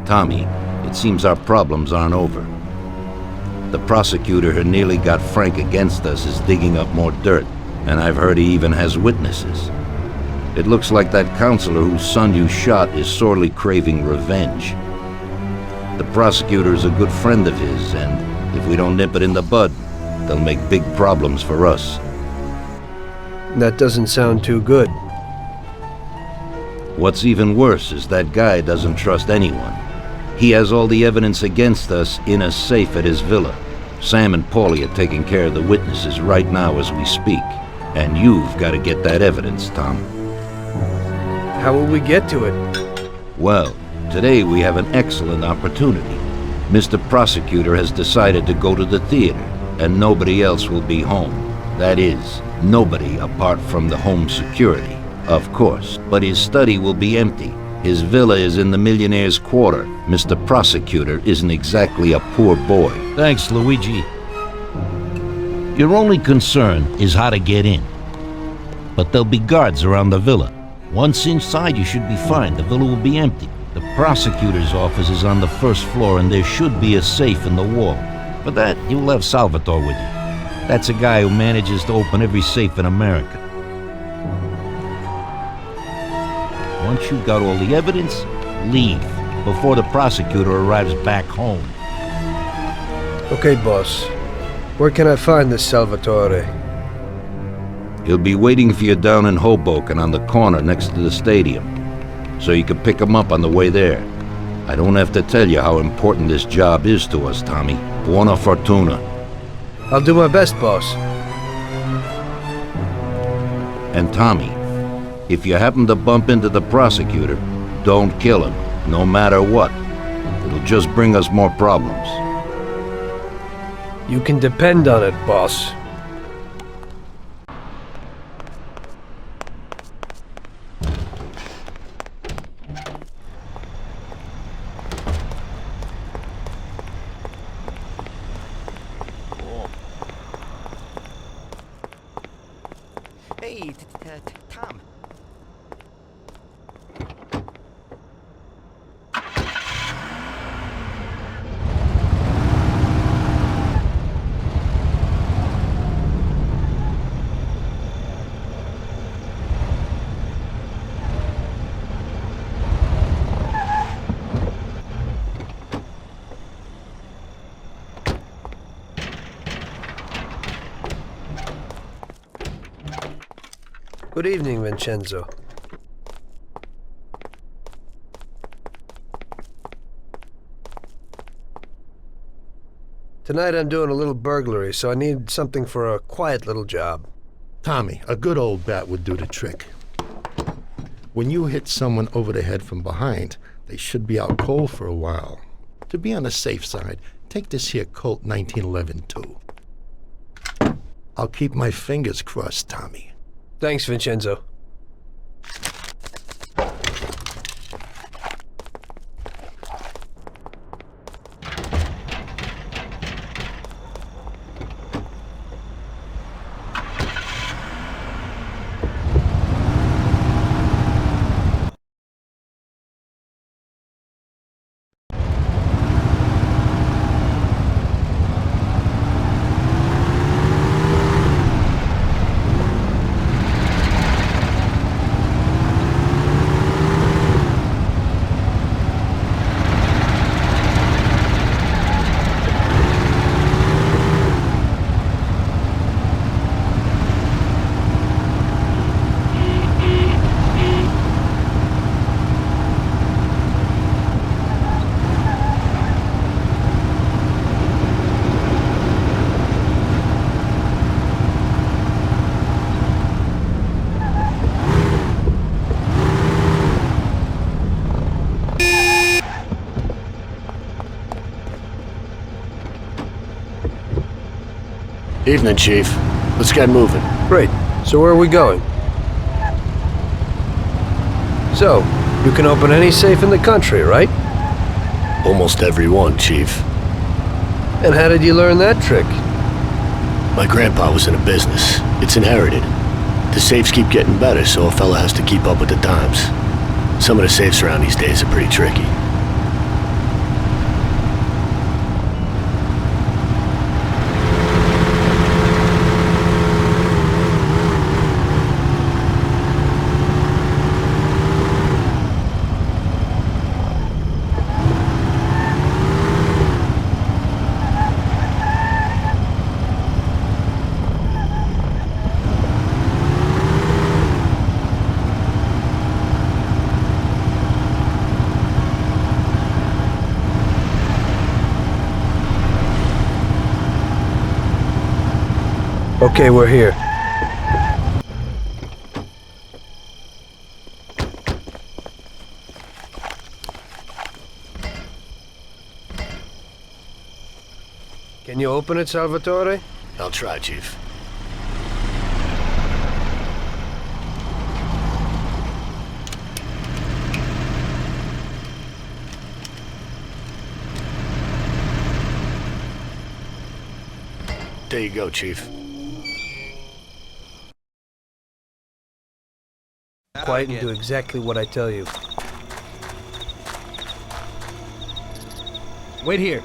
Tommy, it seems our problems aren't over. The prosecutor who nearly got Frank against us is digging up more dirt, and I've heard he even has witnesses. It looks like that counselor whose son you shot is sorely craving revenge. The prosecutor is a good friend of his, and if we don't nip it in the bud, they'll make big problems for us. That doesn't sound too good. What's even worse is that guy doesn't trust anyone. He has all the evidence against us in a safe at his villa. Sam and Paulie are taking care of the witnesses right now as we speak. And you've got to get that evidence, Tom. How will we get to it? Well, today we have an excellent opportunity. Mr. Prosecutor has decided to go to the theater, and nobody else will be home. That is, nobody apart from the home security, of course. But his study will be empty. His villa is in the Millionaire's Quarter. Mr. Prosecutor isn't exactly a poor boy. Thanks, Luigi. Your only concern is how to get in. But there'll be guards around the villa. Once inside, you should be fine. The villa will be empty. The prosecutor's office is on the first floor, and there should be a safe in the wall. For that, you'll have Salvatore with you. That's a guy who manages to open every safe in America. Once you've got all the evidence, leave before the prosecutor arrives back home. Okay, boss. Where can I find this Salvatore? He'll be waiting for you down in Hoboken on the corner next to the stadium, so you can pick him up on the way there. I don't have to tell you how important this job is to us, Tommy. Buona fortuna. I'll do my best, boss. And Tommy, if you happen to bump into the prosecutor, don't kill him, no matter what. It'll just bring us more problems. You can depend on it, boss. Hey, Tom. Good evening, Vincenzo. Tonight I'm doing a little burglary, so I need something for a quiet little job. Tommy, a good old bat would do the trick. When you hit someone over the head from behind, they should be out cold for a while. To be on the safe side, take this here Colt 1911 too. I'll keep my fingers crossed, Tommy. Thanks, Vincenzo. Evening, Chief. Let's get moving. Great. So where are we going? So, you can open any safe in the country, right? Almost every one, Chief. And how did you learn that trick? My grandpa was in a business. It's inherited. The safes keep getting better, so a fella has to keep up with the times. Some of the safes around these days are pretty tricky. Okay, we're here. Can you open it, Salvatore? I'll try, Chief. There you go, Chief. Quiet and do exactly what I tell you. Wait here.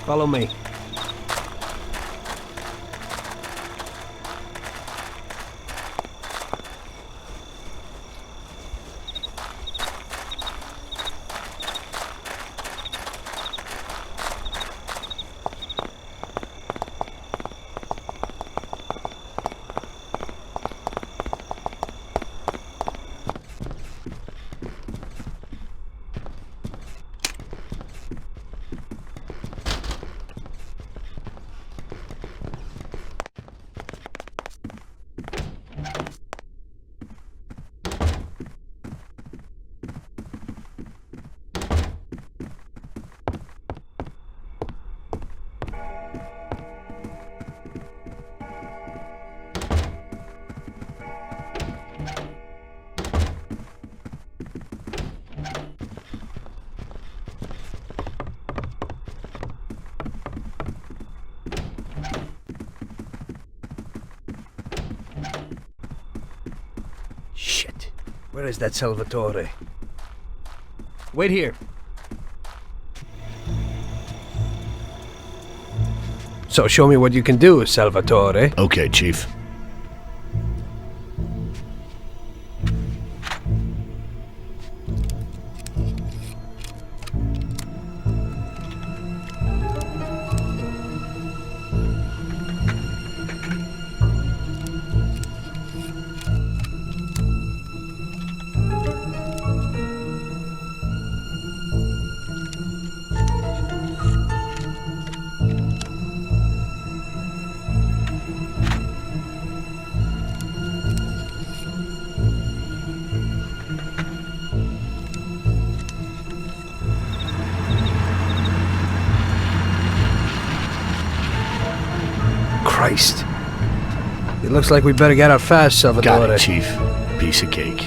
Follow me. Shit. Where is that Salvatore? Wait here. So show me what you can do, Salvatore. Okay, Chief. Christ. It looks like we better get out fast, Got Salvatore. it, Chief. Piece of cake.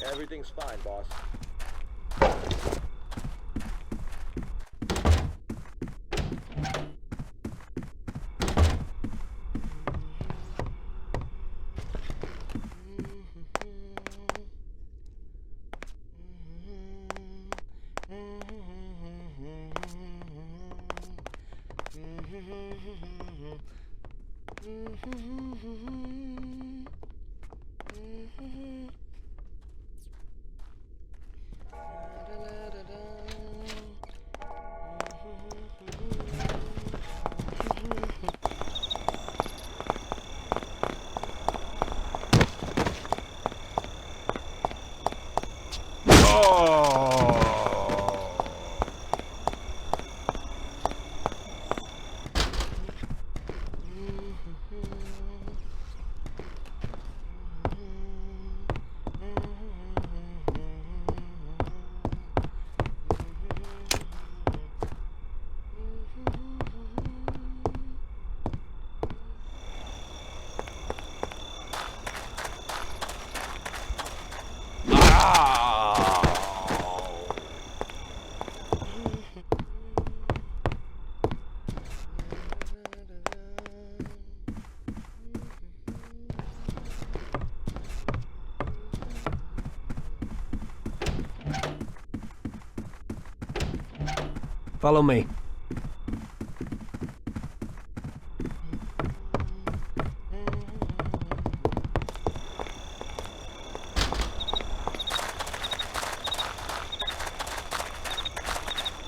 Everything's fine, boss. Follow me.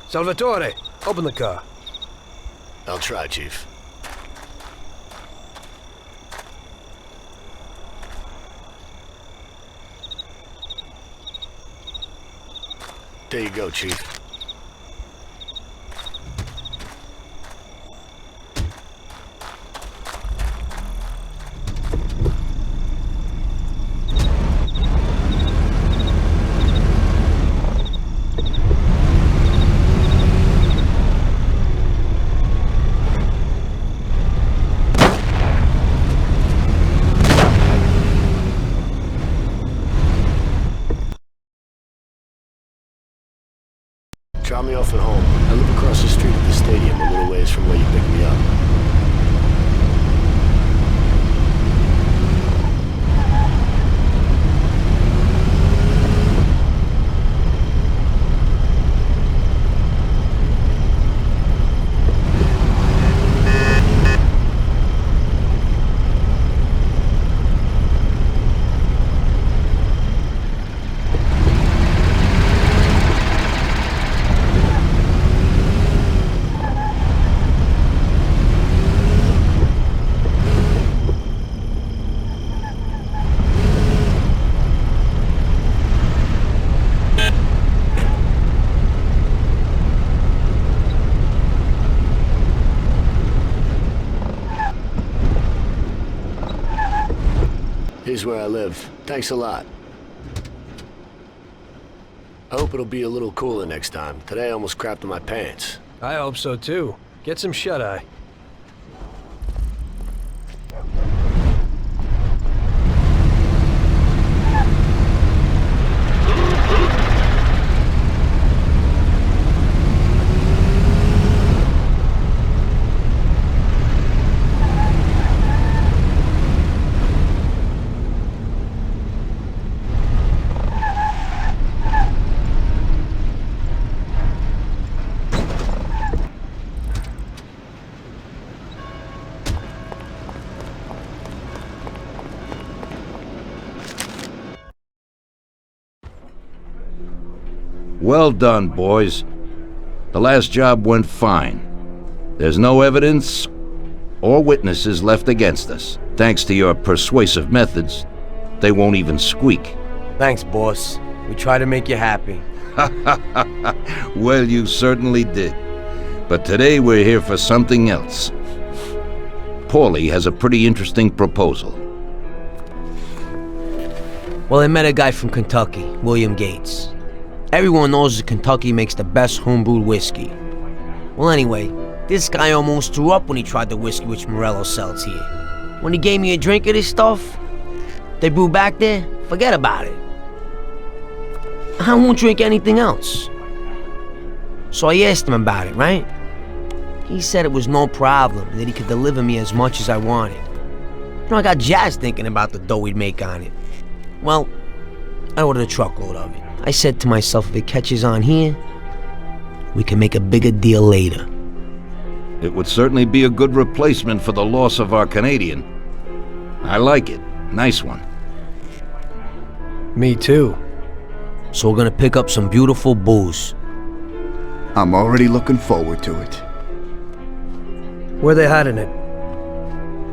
Salvatore, open the car. I'll try, Chief. There you go, Chief. Drop me off at home. I live across the street at the stadium, a little ways from where you picked me up. Here's where I live. Thanks a lot. I hope it'll be a little cooler next time. Today I almost crapped in my pants. I hope so too. Get some shut-eye. Well done, boys. The last job went fine. There's no evidence or witnesses left against us. Thanks to your persuasive methods, they won't even squeak. Thanks, boss. We try to make you happy. Well, you certainly did. But today we're here for something else. Paulie has a pretty interesting proposal. Well, I met a guy from Kentucky, William Gates. Everyone knows that Kentucky makes the best homebrewed whiskey. Well, anyway, This guy almost threw up when he tried the whiskey which Morello sells here. When he gave me a drink of this stuff they brew back there, forget about it. I won't drink anything else. So I asked him about it, right? He said it was no problem, that he could deliver me as much as I wanted. You know, I got jazzed thinking about the dough he'd make on it. Well, I ordered a truckload of it. I said to myself, if it catches on here, we can make a bigger deal later. It would certainly be a good replacement for the loss of our Canadian. I like it. Nice one. Me too. So we're gonna pick up some beautiful booze. I'm already looking forward to it. Where they hiding it?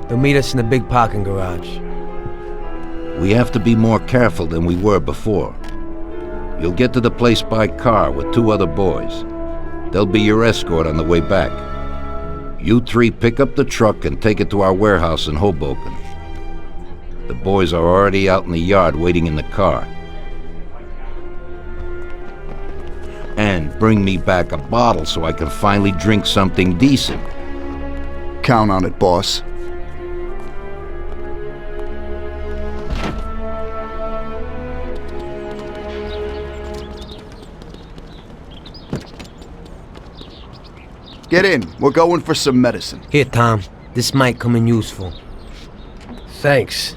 They'll meet us in the big parking garage. We have to be more careful than we were before. You'll get to the place by car with 2 other boys. They'll be your escort on the way back. You 3 pick up the truck and take it to our warehouse in Hoboken. The boys are already out in the yard waiting in the car. And bring me back a bottle so I can finally drink something decent. Count on it, boss. Get in. We're going for some medicine. Here, Tom. This might come in useful. Thanks.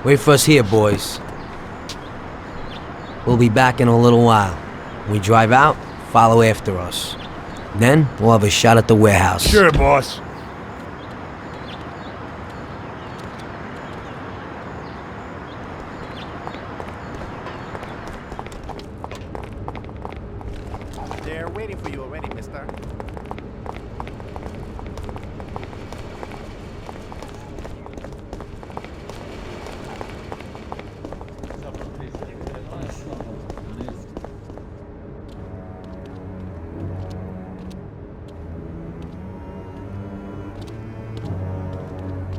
Wait for us here, boys. We'll be back in a little while. When we drive out, follow after us. Then, we'll have a shot at the warehouse. Sure, boss. They're waiting for you already, mister.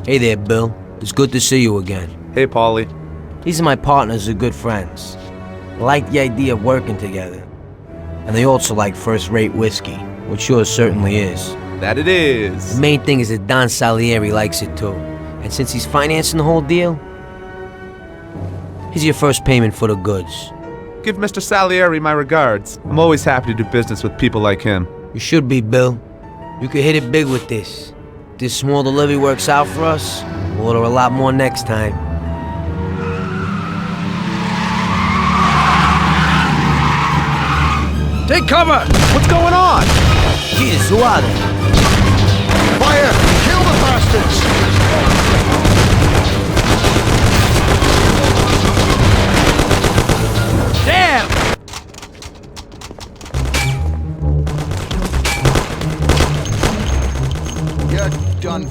Hey there, Bill. It's good to see you again. Hey, Paulie. These are my partners who are good friends. They like the idea of working together. And they also like first-rate whiskey, which yours certainly is. That it is. The main thing is that Don Salieri likes it too. And since he's financing the whole deal, here's your first payment for the goods. Give Mr. Salieri my regards. I'm always happy to do business with people like him. You should be, Bill. You could hit it big with this. If this small delivery works out for us, we'll order a lot more next time. Take cover! What's going on? Jesus, who are they? Fire! Kill the bastards! Damn! You're done.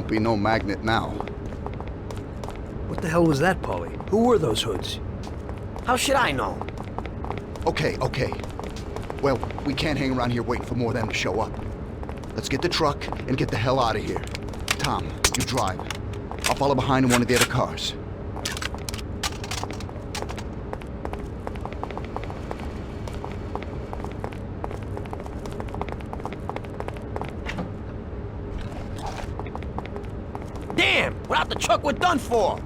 won't be no magnet now. What the hell was that, Paulie? Who were those hoods? How should I know? Okay. Well, we can't hang around here waiting for more of them to show up. Let's get the truck and get the hell out of here. Tom, you drive. I'll follow behind in one of the other cars. Damn! Without the truck, we're done for!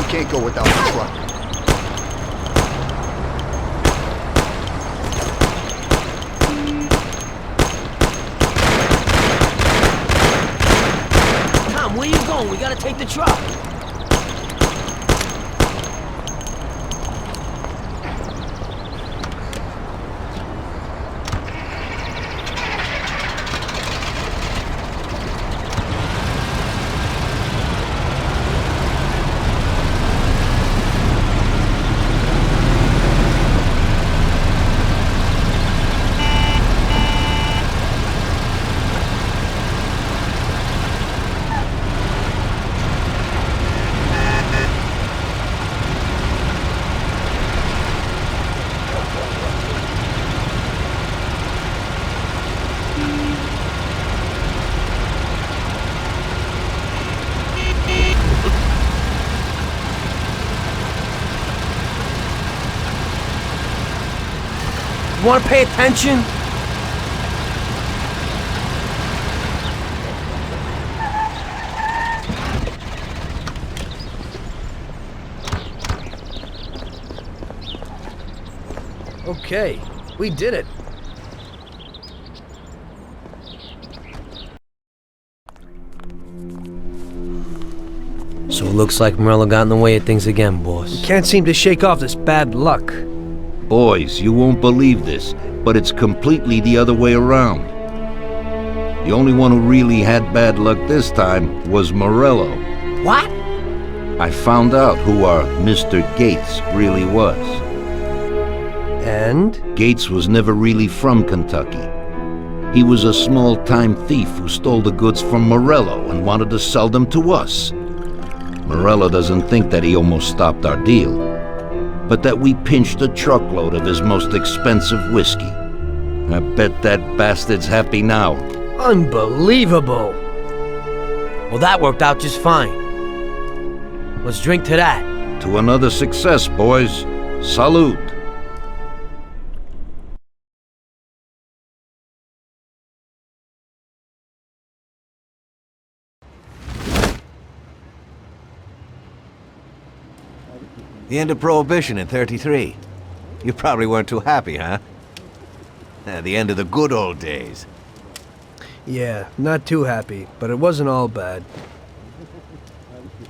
Can't go without the truck. Tom, where you going? We gotta take the truck. You wanna pay attention? Okay, we did it. So it looks like Morello got in the way of things again, boss. Can't seem to shake off this bad luck. Boys, you won't believe this, but it's completely the other way around. The only one who really had bad luck this time was Morello. What? I found out who our Mr. Gates really was. And? Gates was never really from Kentucky. He was a small-time thief who stole the goods from Morello and wanted to sell them to us. Morello doesn't think that he almost stopped our deal, but that we pinched a truckload of his most expensive whiskey. I bet that bastard's happy now. Unbelievable! Well, that worked out just fine. Let's drink to that. To another success, boys. Salute. The end of Prohibition in '33. You probably weren't too happy, huh? The end of the good old days. Yeah, not too happy, but it wasn't all bad.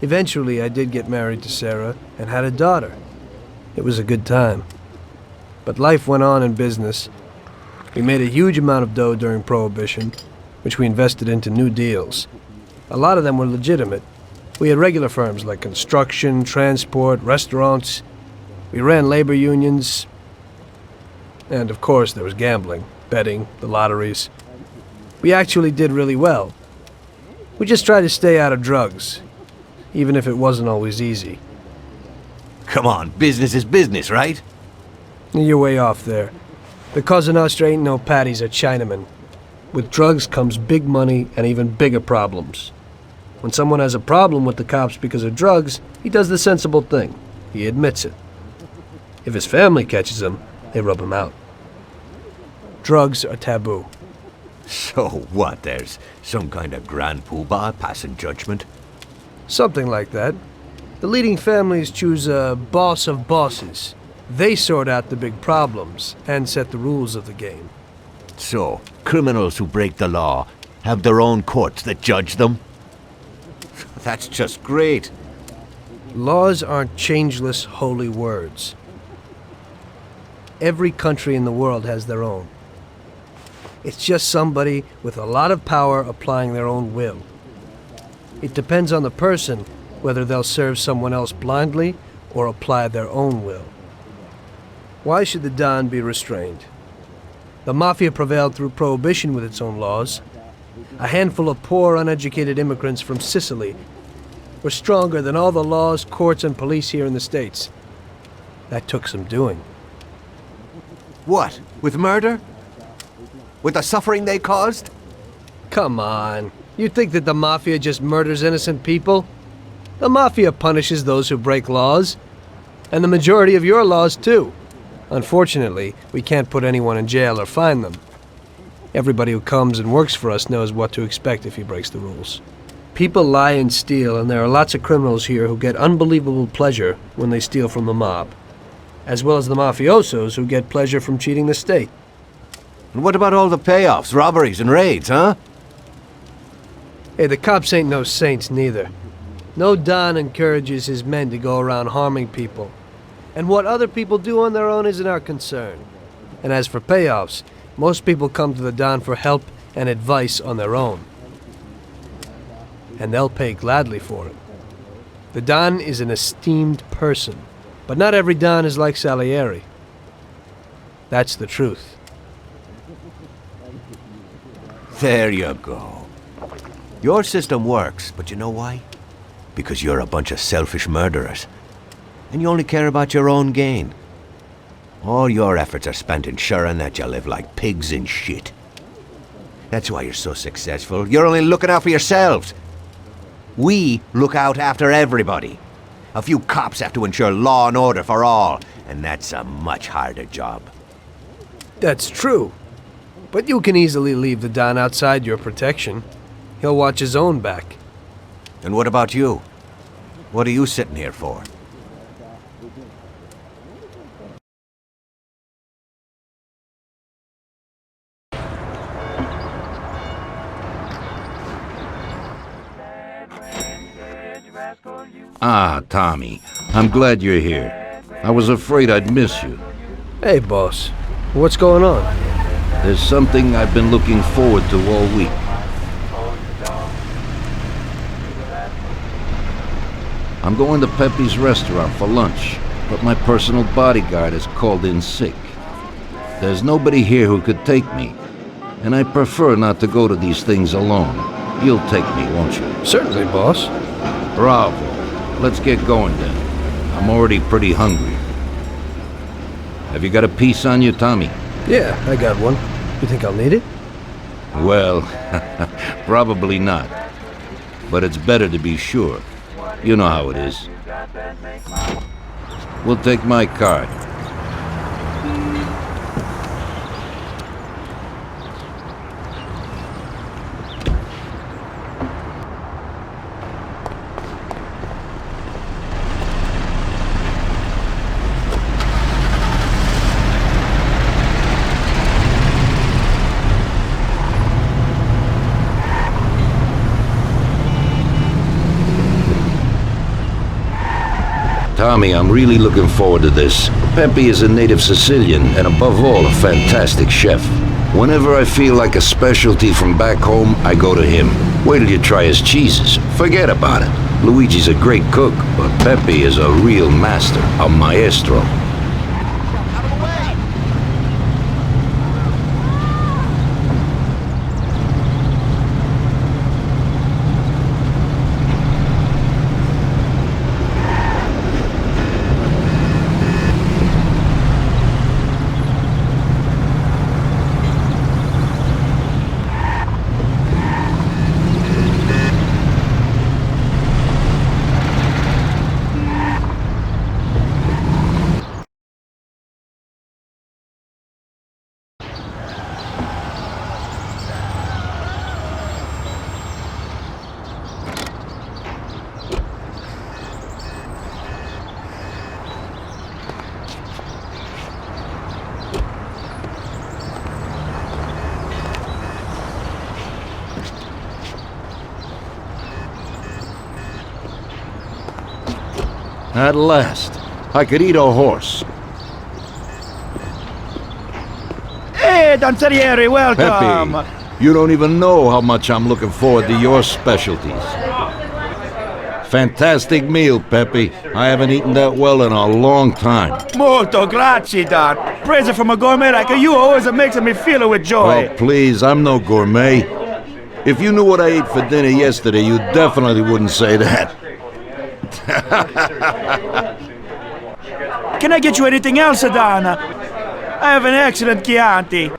Eventually, I did get married to Sarah and had a daughter. It was a good time. But life went on in business. We made a huge amount of dough during Prohibition, which we invested into new deals. A lot of them were legitimate. We had regular firms like construction, transport, restaurants. We ran labor unions. And of course, there was gambling, betting, the lotteries. We actually did really well. We just tried to stay out of drugs, even if it wasn't always easy. Come on, business is business, right? You're way off there. The Cosa Nostra ain't no patties or Chinamen. With drugs comes big money and even bigger problems. When someone has a problem with the cops because of drugs, he does the sensible thing. He admits it. If his family catches him, they rub him out. Drugs are taboo. So what, there's some kind of grand poobah passing judgment? Something like that. The leading families choose a boss of bosses. They sort out the big problems and set the rules of the game. So, criminals who break the law have their own courts that judge them? That's just great. Laws aren't changeless holy words. Every country in the world has their own. It's just somebody with a lot of power applying their own will. It depends on the person whether they'll serve someone else blindly or apply their own will. Why should the Don be restrained? The Mafia prevailed through Prohibition with its own laws. A handful of poor, uneducated immigrants from Sicily were stronger than all the laws, courts, and police here in the States. That took some doing. What? With murder? With the suffering they caused? Come on. You think that the Mafia just murders innocent people? The Mafia punishes those who break laws. And the majority of your laws, too. Unfortunately, we can't put anyone in jail or fine them. Everybody who comes and works for us knows what to expect if he breaks the rules. People lie and steal, and there are lots of criminals here who get unbelievable pleasure when they steal from the mob, as well as the mafiosos who get pleasure from cheating the state. And what about all the payoffs, robberies, and raids, huh? Hey, the cops ain't no saints neither. No Don encourages his men to go around harming people. And what other people do on their own isn't our concern. And as for payoffs, most people come to the Don for help and advice on their own. And they'll pay gladly for it. The Don is an esteemed person, but not every Don is like Salieri. That's the truth. There you go. Your system works, but you know why? Because you're a bunch of selfish murderers. And you only care about your own gain. All your efforts are spent ensuring that you live like pigs in shit. That's why you're so successful. You're only looking out for yourselves. We look out after everybody. A few cops have to ensure law and order for all, and that's a much harder job. That's true. But you can easily leave the Don outside your protection. He'll watch his own back. And what about you? What are you sitting here for? Ah, Tommy. I'm glad you're here. I was afraid I'd miss you. Hey, boss. What's going on? There's something I've been looking forward to all week. I'm going to Pepe's restaurant for lunch, but my personal bodyguard is called in sick. There's nobody here who could take me, and I prefer not to go to these things alone. You'll take me, won't you? Certainly, boss. Bravo. Let's get going then. I'm already pretty hungry. Have you got a piece on you, Tommy? Yeah, I got one. You think I'll need it? Well, probably not. But it's better to be sure. You know how it is. We'll take my card. Tommy, I'm really looking forward to this. Pepe is a native Sicilian and above all, a fantastic chef. Whenever I feel like a specialty from back home, I go to him. Wait till you try his cheeses. Forget about it. Luigi's a great cook, but Pepe is a real master, a maestro. Out of the way! At last. I could eat a horse. Hey, Danzerieri, welcome! Pepe, you don't even know how much I'm looking forward to your specialties. Fantastic meal, Pepe. I haven't eaten that well in a long time. Molto grazie, Don. Praise from a gourmet like you always makes me feel with joy. Oh, please, I'm no gourmet. If you knew what I ate for dinner yesterday, you definitely wouldn't say that. Can I get you anything else, Don? I have an excellent Chianti.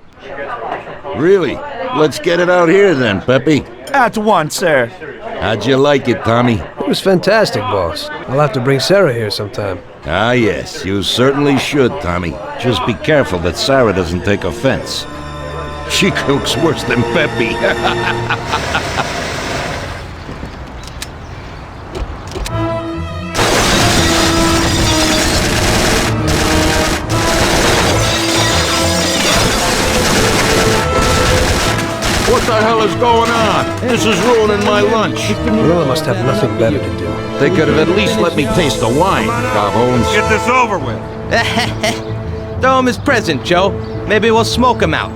Really? Let's get it out here then, Pepe. At once, sir. How'd you like it, Tommy? It was fantastic, boss. I'll have to bring Sarah here sometime. Ah, yes, you certainly should, Tommy. Just be careful that Sarah doesn't take offense. She cooks worse than Pepe. What the hell is going on? This is ruining my lunch. Marilla must have nothing better to do. They could have at least let me taste the wine, Gobbones. Get this over with. Throw him his present, Joe. Maybe we'll smoke him out.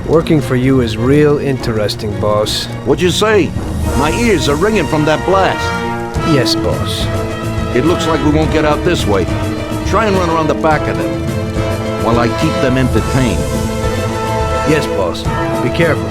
Working for you is real interesting, boss. What'd you say? My ears are ringing from that blast. Yes, boss. It looks like we won't get out this way. Try and run around the back of them while I keep them entertained. Yes, boss. Be careful.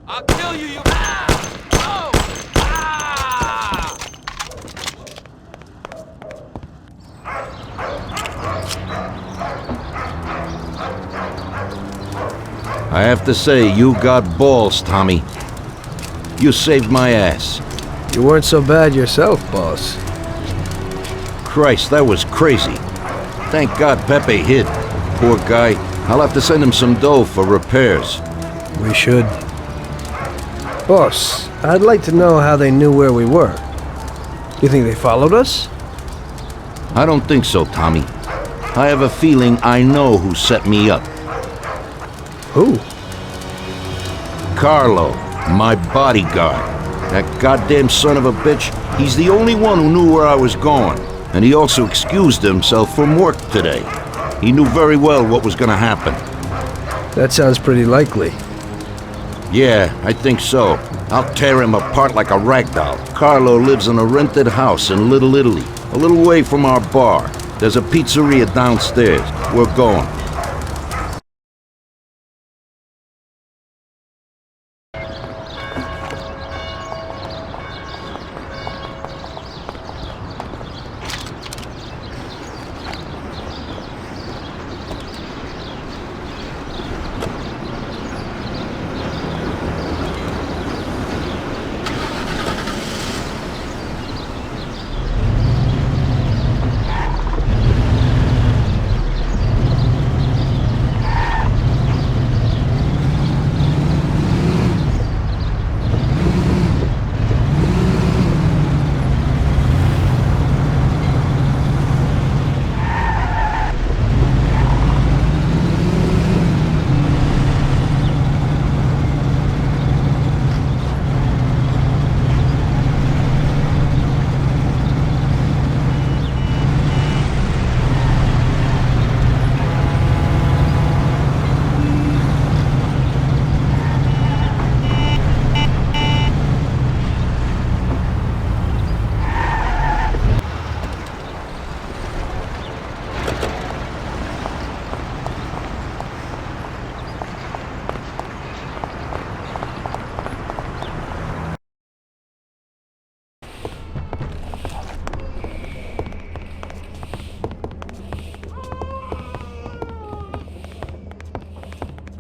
I'll kill you, you... Ah! Oh! Ah! I have to say, you got balls, Tommy. You saved my ass. You weren't so bad yourself, boss. Christ, that was crazy. Thank God Pepe hid. Poor guy. I'll have to send him some dough for repairs. We should. Boss, I'd like to know how they knew where we were. You think they followed us? I don't think so, Tommy. I have a feeling I know who set me up. Who? Carlo, my bodyguard. That goddamn son of a bitch, he's the only one who knew where I was going. And he also excused himself from work today. He knew very well what was gonna happen. That sounds pretty likely. Yeah, I think so. I'll tear him apart like a rag doll. Carlo lives in a rented house in Little Italy, a little way from our bar. There's a pizzeria downstairs. We're going.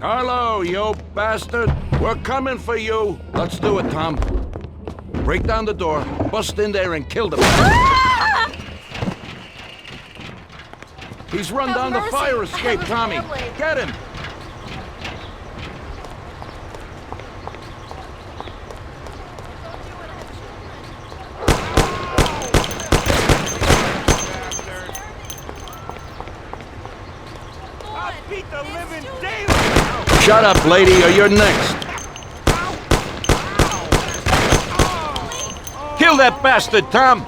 Carlo, you bastard! We're coming for you! Let's do it, Tom. Break down the door, bust in there and kill the bastard. He's run down the fire escape, Tommy. Get him! Beat the living daylight. Shut up, lady, or you're next. Kill that bastard, Tom!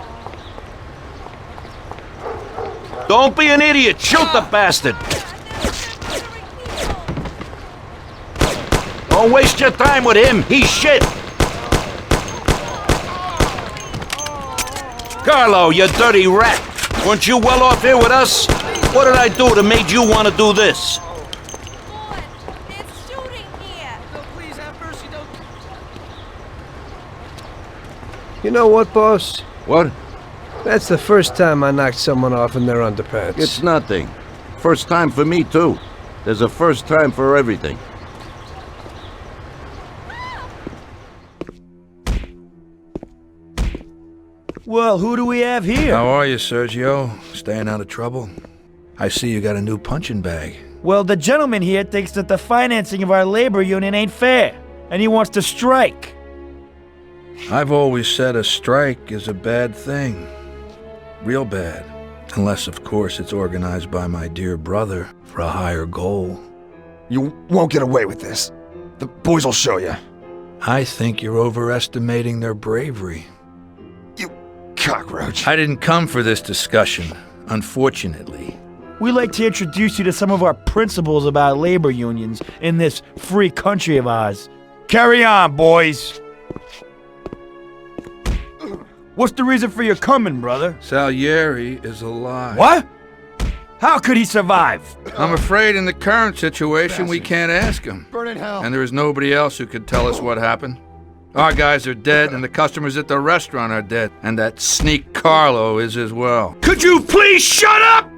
Don't be an idiot! Shoot the bastard! Don't waste your time with him! He's shit! Carlo, you dirty rat! Weren't you well off here with us? What did I do that made you want to do this? You know what, boss? What? That's the first time I knocked someone off in their underpants. It's nothing. First time for me, too. There's a first time for everything. Well, who do we have here? How are you, Sergio? Staying out of trouble? I see you got a new punching bag. Well, the gentleman here thinks that the financing of our labor union ain't fair, and he wants to strike. I've always said a strike is a bad thing. Real bad. Unless, of course, it's organized by my dear brother for a higher goal. You won't get away with this. The boys will show you. I think you're overestimating their bravery. You cockroach. I didn't come for this discussion, unfortunately. We'd like to introduce you to some of our principles about labor unions in this free country of ours. Carry on, boys. What's the reason for your coming, brother? Salieri is alive. What? How could he survive? I'm afraid in the current situation we can't ask him. Burn in hell. And there is nobody else who could tell us what happened. Our guys are dead, and the customers at the restaurant are dead. And that sneak Carlo is as well. Could you please shut up?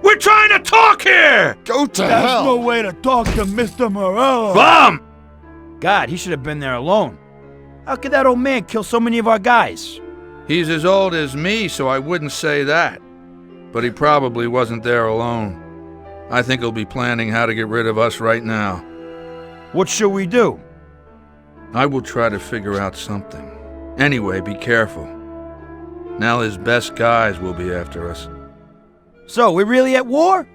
We're trying to talk here! Go to There's hell. no way to talk to Mr. Morello. Bum! God, he should have been there alone. How could that old man kill so many of our guys? He's as old as me, so I wouldn't say that. But he probably wasn't there alone. I think he'll be planning how to get rid of us right now. What should we do? I will try to figure out something. Anyway, be careful. Now his best guys will be after us. So, we're really at war?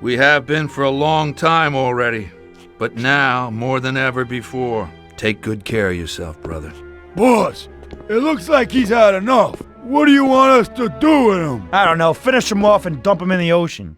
We have been for a long time already. But now, more than ever before, take good care of yourself, brother. Boss, it looks like he's had enough. What do you want us to do with him? I don't know. Finish him off and dump him in the ocean.